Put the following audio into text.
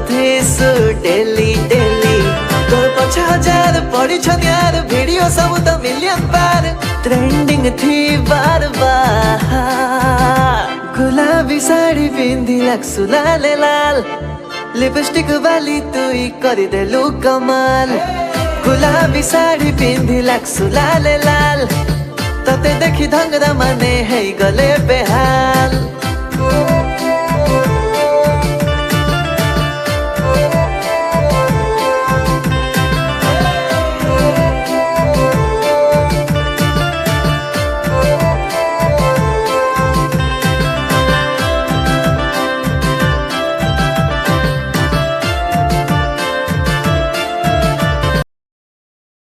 थिसु daily daily तोर 5000 पड़ी छ यार वीडियो सब तो मिलियन बार ट्रेंडिंग थी बार बार गुलाबी साड़ी पिंधी लाक्सु लाल लाल लिपस्टिक वाली तुई करी देलु कमाल गुलाबी साड़ी पिंधी लाक्सु लाल लाल तते देखी धंगरा माने है गले बेहाल।